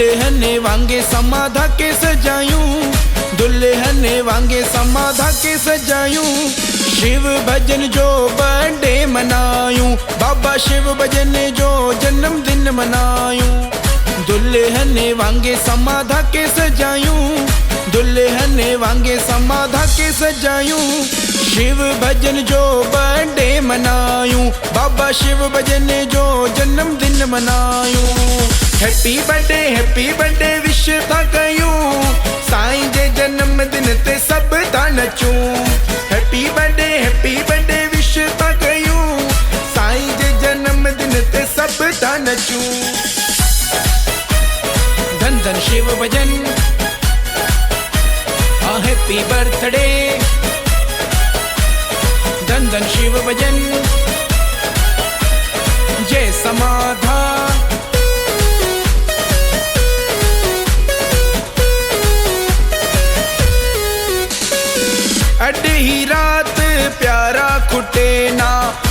दुल्हने वांगे समाधा के सजायूं, दुल्हने वांगे समाधा के सजायूं। शिव भजन जो बर्थडे मनायूं, बाबा शिव भजन जो जन्मदिन मनायूं। दुल्हने वांगे समाधा के सजायूं, दुल्हने वांगे समाधा के सजायूं। शिव भजन जो बर्थडे मनायूं, बाबा शिव भजन जो जन्मदिन मनायूं। हैप्पी बर्थडे विश था कयूं, साईं जे जन्मदिन ते सब था नचूं। हैप्पी बर्थडे विश था कयूं, साईं जे जन्मदिन ते सब था नचूं। धन धन शिव भजन, हैप्पी बर्थडे। धन धन शिव भजन, जय समाधा। अड्ही रात प्यारा खुटे ना,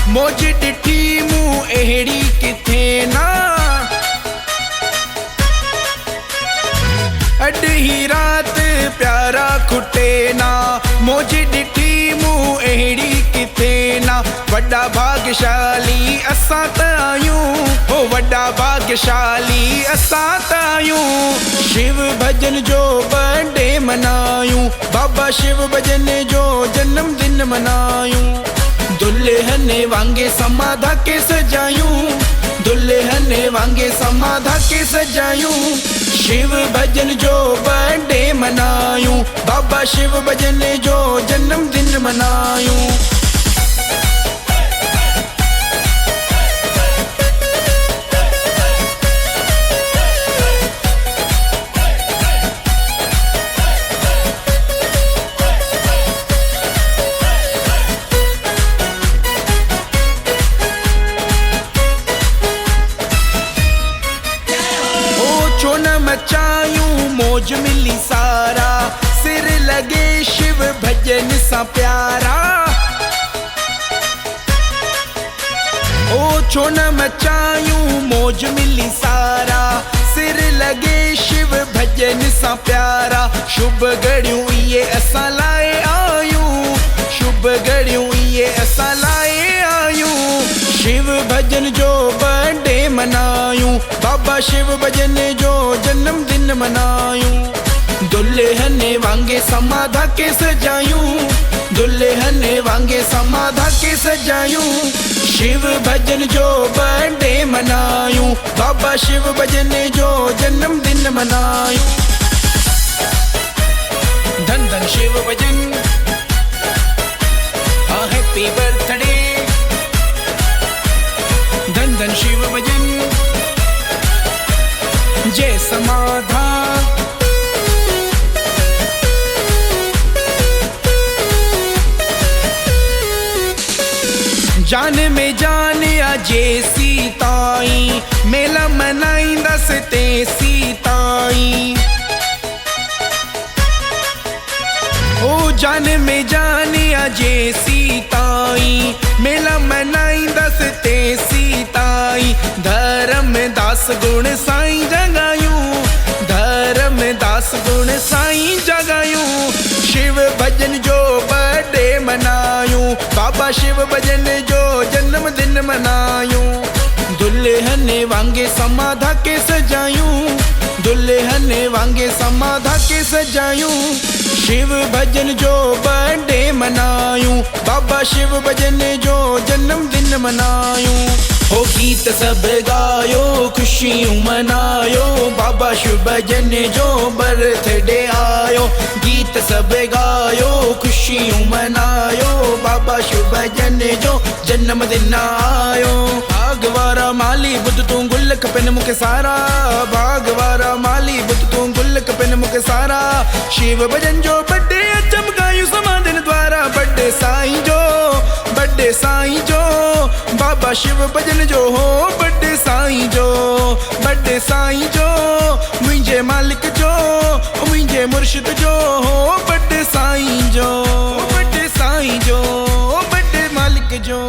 मौज डिठी मुँह एड़ी किथे ना। अड्ही रात प्यारा खुटे ना, मौज डिठी मुँह एड़ी किथे ना। वड्डा भाग्यशाली असां त आयूं, हो वड्डा भाग्यशाली असां त आयूं। शिव भजन जो बर्थडे मनायूं, बाबा शिव भजन जो जन्मदिन मनायूं। दुल्हने वांगे समाधा के सजायूं, दुल्हने वांगे समाधा के सजायूं। शिव भजन जो बर्थडे मनायूं, बाबा शिव भजन जो जन्मदिन मनायूं। मचायूं मौज मिली सारा, सिर लगे शिव भजन सा प्यारा। ओ छो न मचायूं मौज मिली सारा, सिर लगे शिव भजन सा प्यारा। शुभ घड़ियों ये असां लाए आयूं, शुभ घड़ियों ये असां लाए आयूं। शिव भजन जो बर्थडे मनायूं, बाबा शिव भजन जो जन्मदिन मनायूं। दुल्हने वांगे समाधा के सजायूं, दुल्हने वांगे समाधा के सजायूं। शिव भजन जो बर्थडे मनायूं, बाबा शिव भजन जो जन्मदिन मनायूं। धन धन शिव भजन, हैप्पी बर्थडे। धन धन शिव भजन, जय समाधा। जान में जान अजे सीताई, मेला मनाईंदस ते सीताई। ओ जान में जान अजे सीताई, मेला मनाईंदस ते सीताई। धर्मदास गुण साईं जगायूं, धर्मदास गुण साईं जगायूं। शिव भजन जो बर्थडे मनायूं, बाबा शिव भजन जो जन्मदिन मनायूं। दुल्हने वांगे समाधा के सजायूं, दुल्हने वांगे समाधा के सजायूं। शिव भजन जो बर्थडे मनायूं, बाबा शिव भजन जो जन्मदिन मनायूं। हो गीत सब गायो, खुशियों मनायो, बाबा शिव भजन जो बर्थडे आयो। गीत सब गायो, खुशियों मनायो, बाबा शिव भजन जो जन्मदिन आयो। भागवारा माली बुद्ध तू गुल खपेन मुखे सारा, भागवारा माली बुद्ध तू गुल खपेन मुखे सारा। शिव भजन जो बर्थडे चमकायूं समाधिन द्वारा। बर्थडे साईं जो, बर्थडे साईं जो, बाबा शिव भजन जो हो बर्थडे साईं जो। बर्थडे साईं जो, मुझे मालिक जो, मुझे मुर्शिद जो हो बर्थडे साईं जो। बर्थडे साईं जो, बर्थडे मालिक जो।